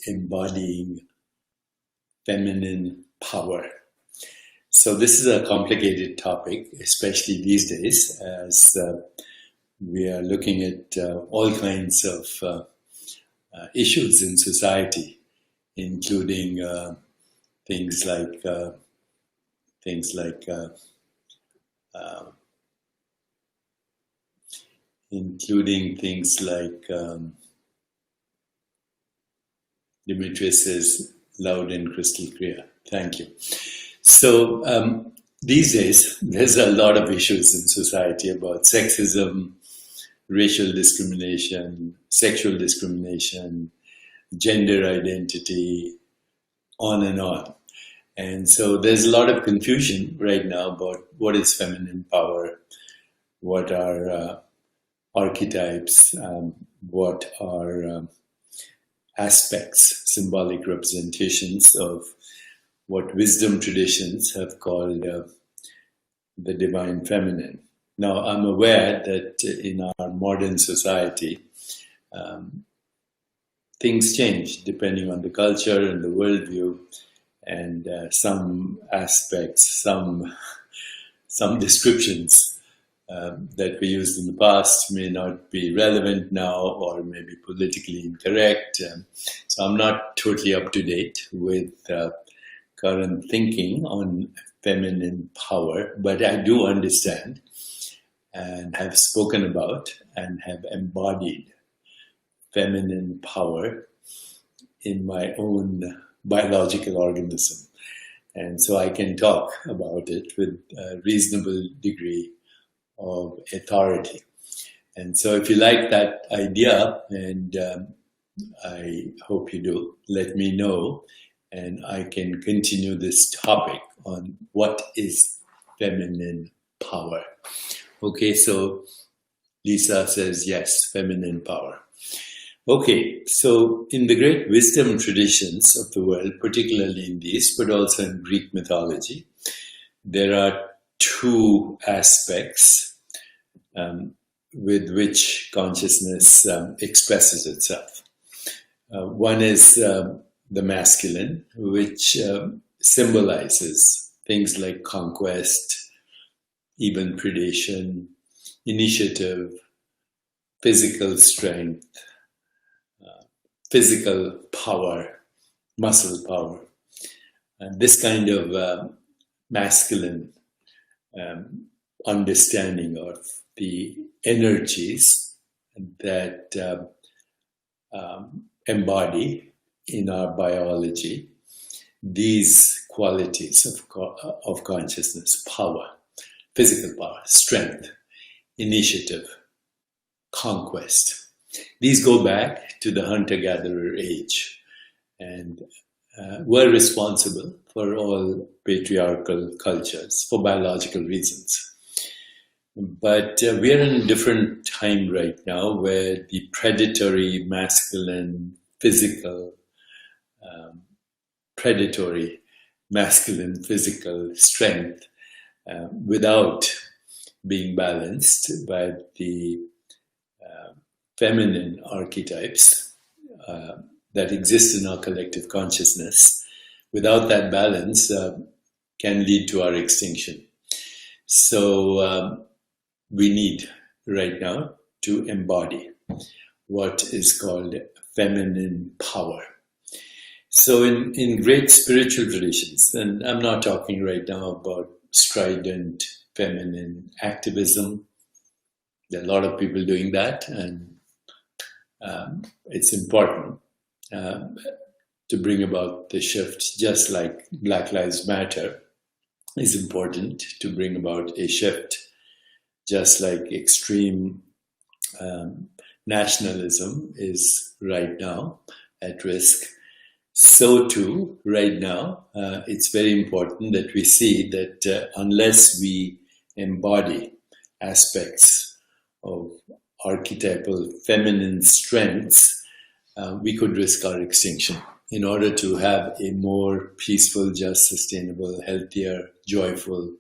embodying feminine power. So this is a complicated topic, especially these days, as we are looking at all kinds of issues in society, including things like Demetrius says, loud and crystal clear. Thank you. So these days, there's a lot of issues in society about sexism, racial discrimination, sexual discrimination, gender identity, on and on. And so there's a lot of confusion right now about what is feminine power, what are archetypes, what are aspects, symbolic representations of what wisdom traditions have called the divine feminine. Now, I'm aware that in our modern society, things change depending on the culture and the worldview, and some aspects, some descriptions that we used in the past may not be relevant now or may be politically incorrect. So I'm not totally up to date with current thinking on feminine power, but I do understand and have spoken about and have embodied feminine power in my own biological organism. And so I can talk about it with a reasonable degree of authority. And so if you like that idea, and I hope you do, let me know, and I can continue this topic on what is feminine power. Okay, so Lisa says yes, feminine power. Okay, so in the great wisdom traditions of the world, particularly in these, but also in Greek mythology, there are two aspects with which consciousness expresses itself. One is the masculine, which symbolizes things like conquest, even predation, initiative, physical strength, physical power, muscle power. And this kind of masculine understanding of the energies that embody in our biology these qualities of consciousness: power, physical power, strength, initiative, conquest. These go back to the hunter-gatherer age and were responsible for all patriarchal cultures for biological reasons. But we are in a different time right now where the predatory, masculine, physical, predatory, masculine, physical strength without being balanced by the feminine archetypes that exist in our collective consciousness, without that balance, can lead to our extinction. So we need right now to embody what is called feminine power. So in great spiritual traditions, and I'm not talking right now about strident feminine activism. There are a lot of people doing that, and it's important to bring about the shift, just like Black Lives Matter is important to bring about a shift, just like extreme nationalism is right now at risk. So too, right now, it's very important that we see that unless we embody aspects of archetypal feminine strengths, we could risk our extinction. In order to have a more peaceful, just, sustainable, healthier, joyful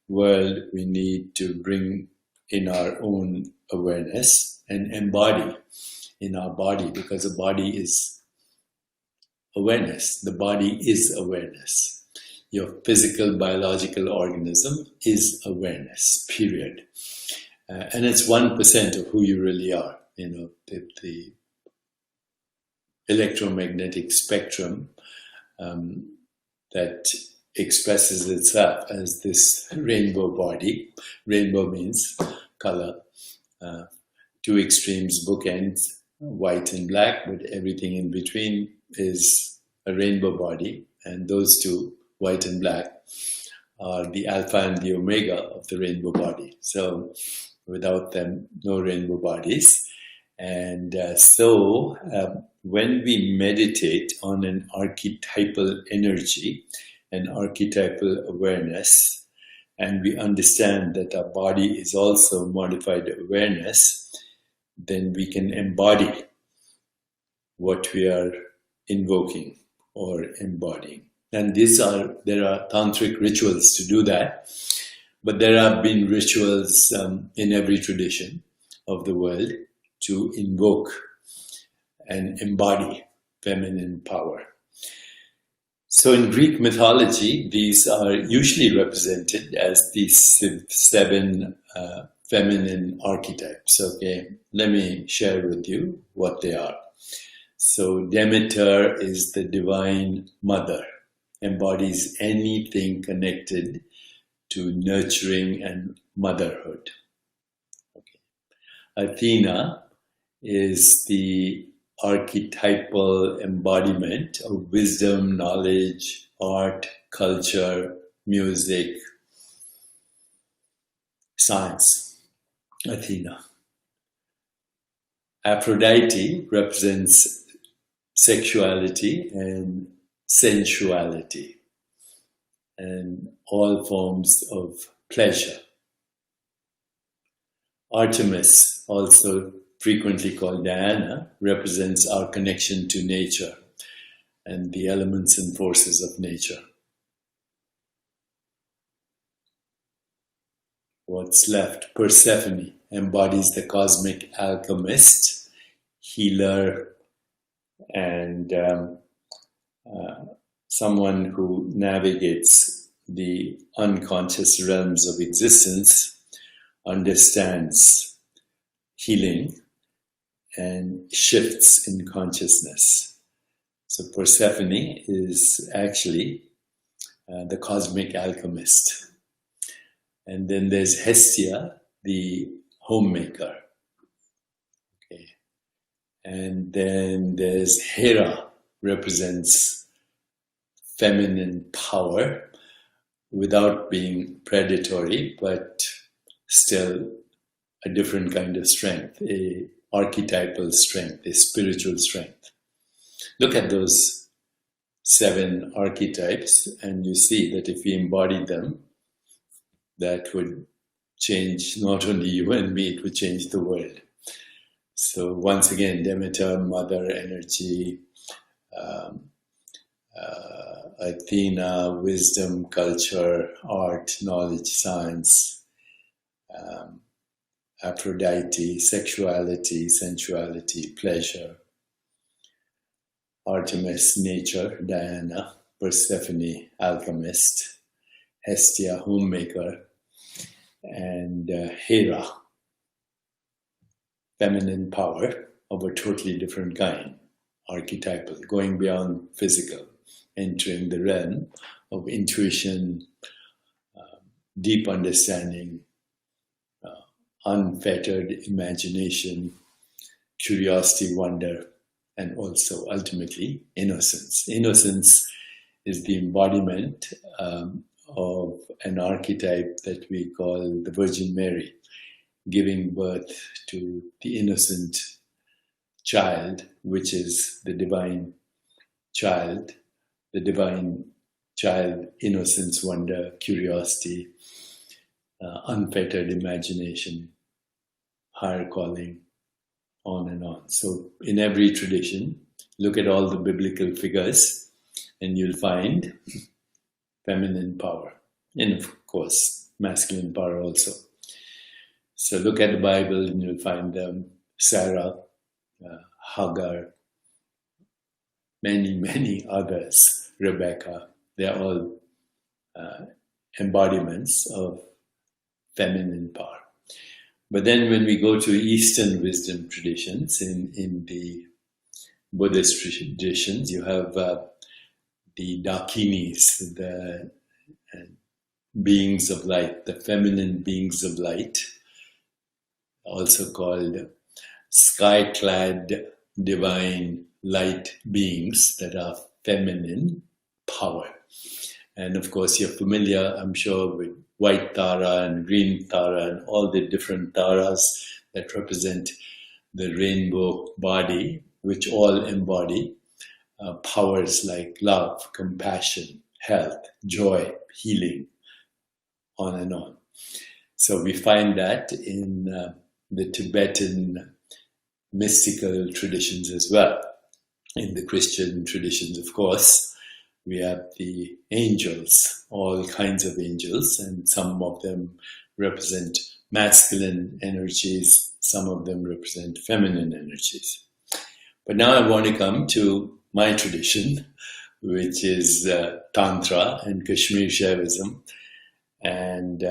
world, we need to bring in our own awareness and embody in our body, because the body is awareness. The body is awareness. Your physical, biological organism is awareness, period. And it's 1% of who you really are. The electromagnetic spectrum that expresses itself as this rainbow body. Rainbow means color. Two extremes, bookends, white and black, but everything in between is a rainbow body. And those two, white and black, are the alpha and the omega of the rainbow body. So without them, no rainbow bodies. And so when we meditate on an archetypal energy, an archetypal awareness, and we understand that our body is also modified awareness, then we can embody what we are invoking or embodying. And there are tantric rituals to do that, but there have been rituals in every tradition of the world to invoke and embody feminine power. So in Greek mythology, these are usually represented as these 7 feminine archetypes. Okay, let me share with you what they are. So Demeter is the divine mother, embodies anything connected to nurturing and motherhood. Okay. Athena is the archetypal embodiment of wisdom, knowledge, art, culture, music, science. Athena. Aphrodite represents sexuality and sensuality and all forms of pleasure. Artemis, also frequently called Diana, represents our connection to nature and the elements and forces of nature. What's left? Persephone embodies the cosmic alchemist, healer, and someone who navigates the unconscious realms of existence, understands healing, and shifts in consciousness. So Persephone is actually the cosmic alchemist. And then there's Hestia, the homemaker. Okay. And then there's Hera, represents feminine power without being predatory, but still a different kind of strength, a archetypal strength, a spiritual strength. Look at those 7 archetypes and you see that if we embody them, that would change not only you and me, it would change the world. So once again, Demeter, mother energy, Athena, wisdom, culture, art, knowledge, science, Aphrodite, sexuality, sensuality, pleasure, Artemis, nature, Diana, Persephone, alchemist, Hestia, homemaker, and Hera, feminine power of a totally different kind, archetypal, going beyond physical, entering the realm of intuition, deep understanding, unfettered imagination, curiosity, wonder, and also ultimately innocence. Innocence is the embodiment of an archetype that we call the Virgin Mary, giving birth to the innocent child, which is the divine child, innocence, wonder, curiosity, unfettered imagination, higher calling, on and on. So in every tradition, look at all the biblical figures and you'll find feminine power, and of course masculine power also. So look at the Bible and you'll find Sarah, Hagar, many, many others, Rebecca. They're all embodiments of feminine power. But then when we go to Eastern wisdom traditions, in the Buddhist traditions, you have the Dakinis, the beings of light, the feminine beings of light, also called sky-clad divine light beings that are feminine power. And of course, you're familiar, I'm sure, with white Tara and green Tara and all the different Taras that represent the rainbow body, which all embody powers like love, compassion, health, joy, healing, on and on. So we find that in the Tibetan mystical traditions as well. In the Christian traditions, of course, we have the angels, all kinds of angels, and some of them represent masculine energies, some of them represent feminine energies. But now I want to come to my tradition, which is Tantra and Kashmir Shaivism, and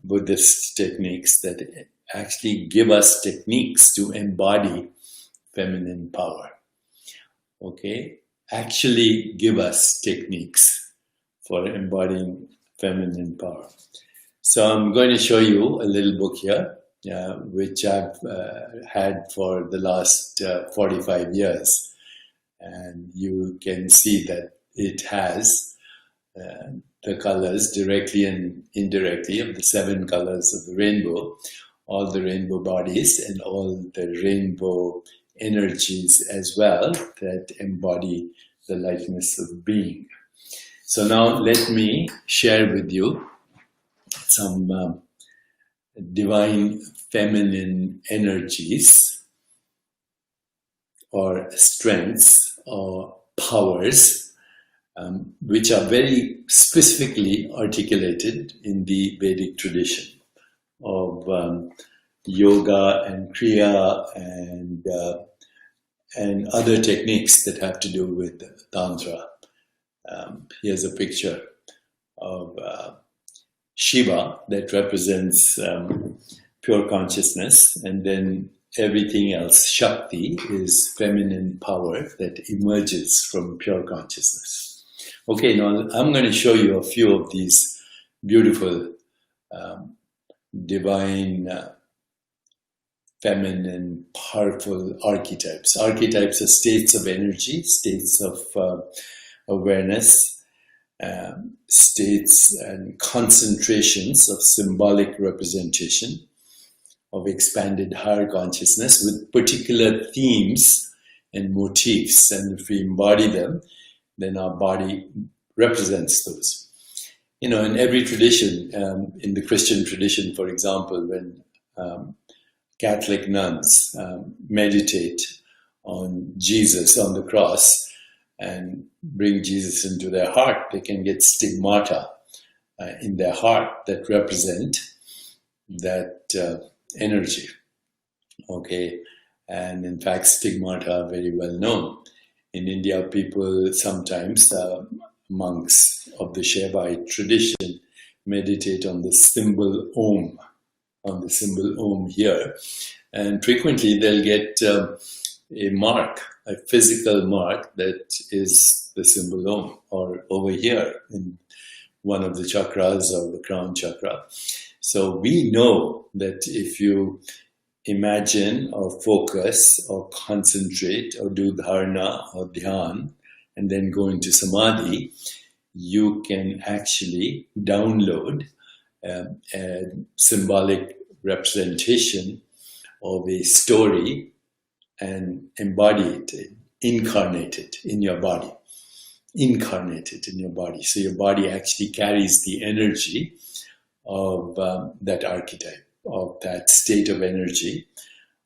Buddhist techniques that actually give us techniques to embody feminine power. Okay? Actually give us techniques for embodying feminine power. So I'm going to show you a little book here, which I've had for the last 45 years. And you can see that it has the colors directly and indirectly of the 7 colors of the rainbow, all the rainbow bodies and all the rainbow energies as well that embody the lightness of being. So now let me share with you some divine feminine energies or strengths or powers which are very specifically articulated in the Vedic tradition of yoga and kriya and other techniques that have to do with Tantra. Here's a picture of Shiva that represents pure consciousness, and then everything else, Shakti, is feminine power that emerges from pure consciousness. Okay, now I'm going to show you a few of these beautiful divine feminine, powerful archetypes. Archetypes are states of energy, states of awareness, states and concentrations of symbolic representation of expanded higher consciousness with particular themes and motifs. And if we embody them, then our body represents those. You know, in every tradition, in the Christian tradition, for example, when Catholic nuns meditate on Jesus on the cross and bring Jesus into their heart, they can get stigmata in their heart that represent that energy. Okay, and in fact, stigmata are very well known. In India, people sometimes, monks of the Shaivite tradition, meditate on the symbol Om, here, and frequently they'll get a mark, a physical mark that is the symbol Om, or over here in one of the chakras or the crown chakra. So we know that if you imagine or focus or concentrate or do dharana or dhyan and then go into samadhi, you can actually download a symbolic representation of a story and embody it, incarnate it in your body. Incarnate it in your body. So your body actually carries the energy of that archetype, of that state of energy,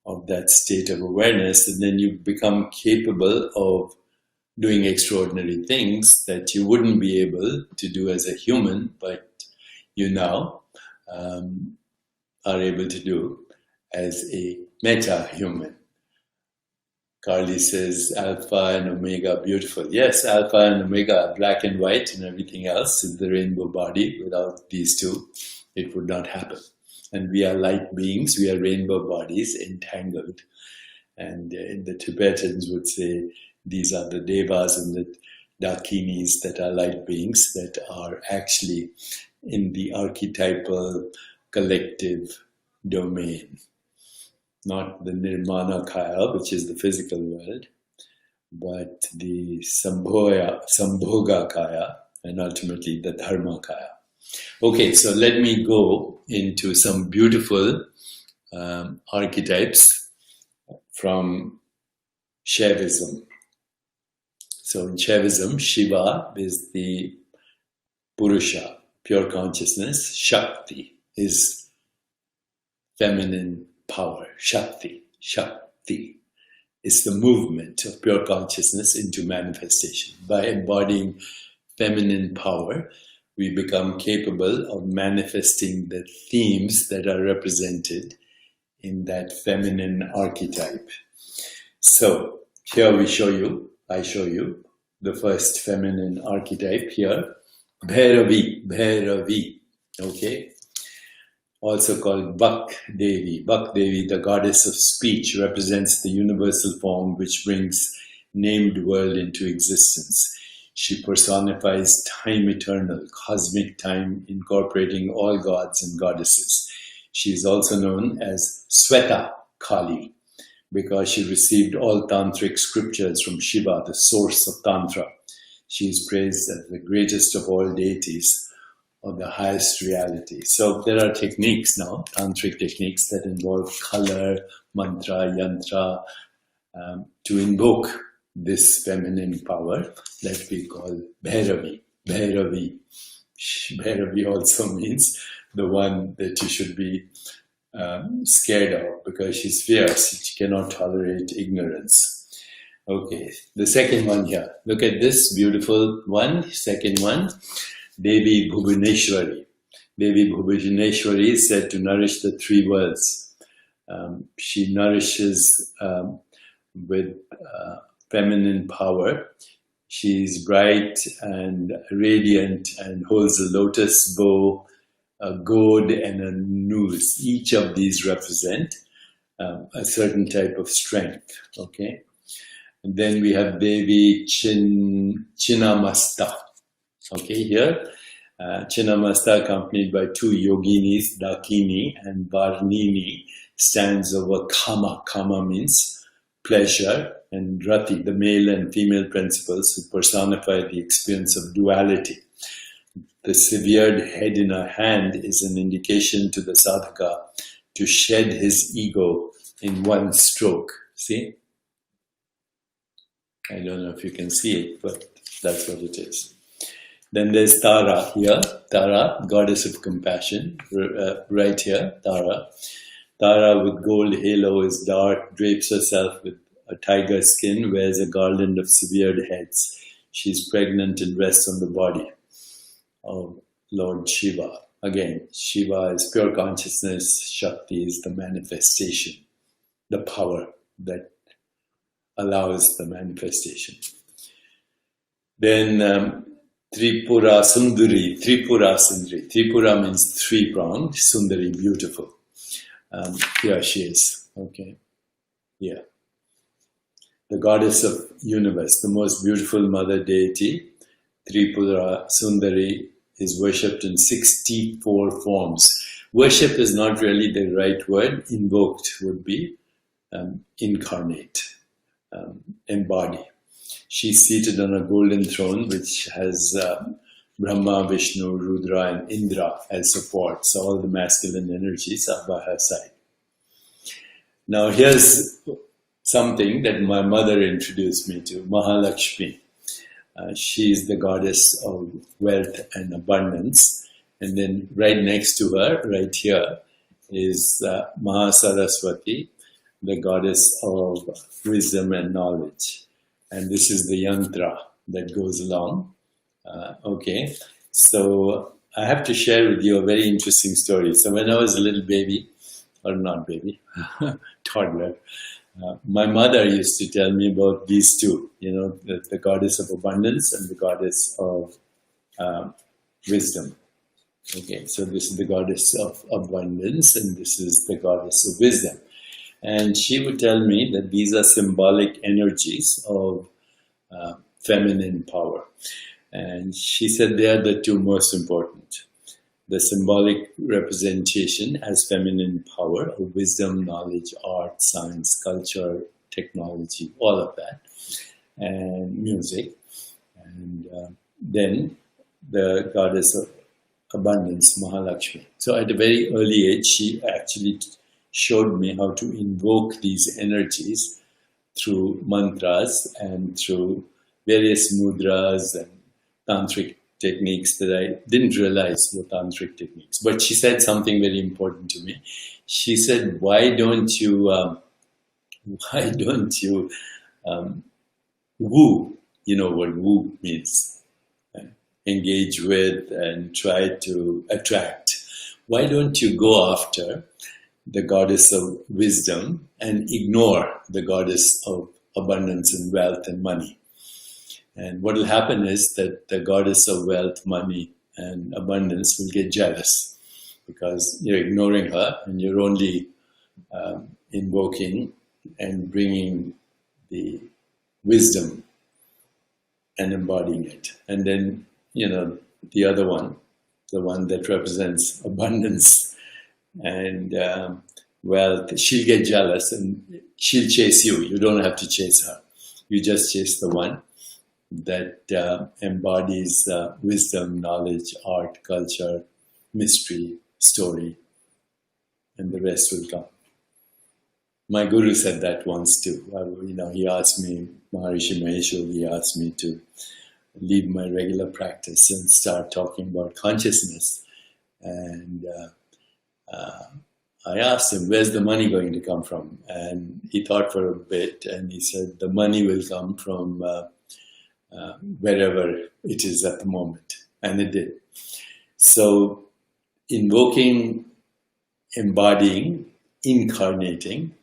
of that state of awareness, and then you become capable of doing extraordinary things that you wouldn't be able to do as a human, but you now are able to do as a meta-human. Carly says Alpha and Omega, beautiful. Yes, Alpha and Omega, black and white and everything else is the rainbow body. Without these two, it would not happen. And we are light beings, we are rainbow bodies entangled. And the Tibetans would say these are the Devas and the Dakinis that are light beings that are actually in the archetypal collective domain. Not the Nirmana Kaya, which is the physical world, but the Sambhoga Kaya, and ultimately the Dharma Kaya. Okay, so let me go into some beautiful archetypes from Shaivism. So in Shaivism, Shiva is the Purusha, pure consciousness. Shakti is feminine power. Shakti is the movement of pure consciousness into manifestation. By embodying feminine power, we become capable of manifesting the themes that are represented in that feminine archetype. So here I show you the first feminine archetype here, Bhairavi, okay? Also called Bak Devi. Bak Devi, the goddess of speech, represents the universal form which brings named world into existence. She personifies time eternal, cosmic time, incorporating all gods and goddesses. She is also known as Sweta Kali because she received all tantric scriptures from Shiva, the source of Tantra. She is praised as the greatest of all deities of the highest reality. So there are techniques now, tantric techniques that involve color, mantra, yantra, to invoke this feminine power that we call Bhairavi. Bhairavi. Bhairavi also means the one that you should be scared of because she's fierce. She cannot tolerate ignorance. Okay, the second one here. Look at this beautiful one, second one. Devi Bhuvaneshwari. Devi Bhuvaneshwari is said to nourish the three worlds. She nourishes with feminine power. She is bright and radiant and holds a lotus bow, a gourd and a noose. Each of these represent a certain type of strength. Okay, and then we have Devi Chinnamasta. Okay, here Chinnamasta, accompanied by two yoginis, Dakini and Varnini, stands over Kama. Kama means pleasure, and Rati, the male and female principles who personify the experience of duality. The severed head in her hand is an indication to the sadhaka to shed his ego in one stroke. See? I don't know if you can see it, but that's what it is. Then there's Tara here. Tara, goddess of compassion, right here, Tara. Tara with gold halo is dark, drapes herself with a tiger skin, wears a garland of severed heads. She is pregnant and rests on the body of Lord Shiva. Again, Shiva is pure consciousness, Shakti is the manifestation, the power that allows the manifestation. Then Tripura Sundari, Tripura means three-pronged, Sundari, beautiful. Here she is, okay, yeah. The goddess of universe, the most beautiful mother deity, Tripura Sundari, is worshipped in 64 forms. Worship is not really the right word. Invoked would be incarnate, embody. She's seated on a golden throne which has Brahma, Vishnu, Rudra and Indra as support. So all the masculine energies are by her side. Now here's something that my mother introduced me to, Mahalakshmi. She is the goddess of wealth and abundance. And then right next to her, right here, is Mahasaraswati, the goddess of wisdom and knowledge. And this is the yantra that goes along. Okay, so I have to share with you a very interesting story. So when I was a little baby, or not baby, toddler, My mother used to tell me about these two, the goddess of abundance and the goddess of wisdom. Okay, so this is the goddess of abundance and this is the goddess of wisdom. And she would tell me that these are symbolic energies of feminine power. And she said they are the two most important. The symbolic representation as feminine power of wisdom, knowledge, art, science, culture, technology, all of that, and music. And then the goddess of abundance, Mahalakshmi. So at a very early age, she actually showed me how to invoke these energies through mantras and through various mudras and tantric techniques that I didn't realize were tantric techniques. But she said something very important to me. She said, why don't you woo? You know what woo means. Engage with and try to attract. Why don't you go after the goddess of wisdom and ignore the goddess of abundance and wealth and money? And what will happen is that the goddess of wealth, money, and abundance will get jealous because you're ignoring her and you're only invoking and bringing the wisdom and embodying it. And then, the other one, the one that represents abundance and wealth, she'll get jealous and she'll chase you. You don't have to chase her. You just chase the one that embodies wisdom, knowledge, art, culture, mystery, story, and the rest will come. My guru said that once too. He asked me, Maharishi Maheshwar, he asked me to leave my regular practice and start talking about consciousness. And I asked him, where's the money going to come from? And he thought for a bit and he said, the money will come from wherever it is at the moment. And it did. So invoking, embodying, incarnating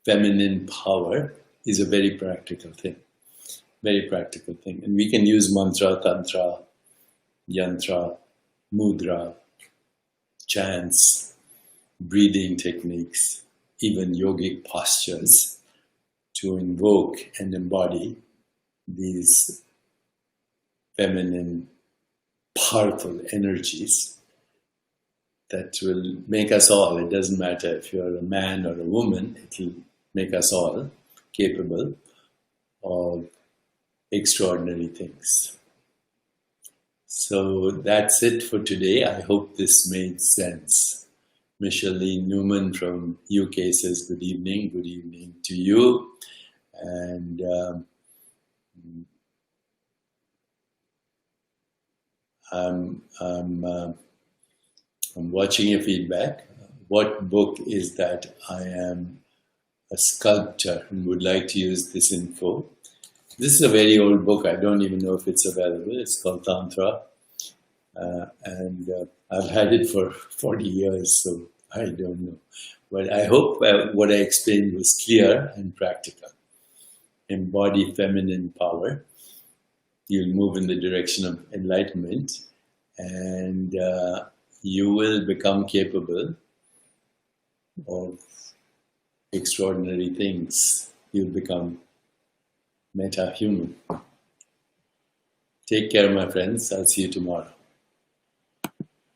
feminine power is a very practical thing. Very practical thing. And we can use mantra, tantra, yantra, mudra, chants, breathing techniques, even yogic postures to invoke and embody these feminine, powerful energies that will make us all, it doesn't matter if you're a man or a woman, it will make us all capable of extraordinary things. So that's it for today. I hope this made sense. Micheline Newman from UK says good evening to you. And I'm watching your feedback. What book is that? I am a sculptor and would like to use this info. This is a very old book. I don't even know if it's available. It's called Tantra. And I've had it for 40 years, so I don't know. But I hope what I explained was clear and practical. Embody feminine power. You'll move in the direction of enlightenment. And you will become capable of extraordinary things. You'll become meta-human. Take care, my friends. I'll see you tomorrow.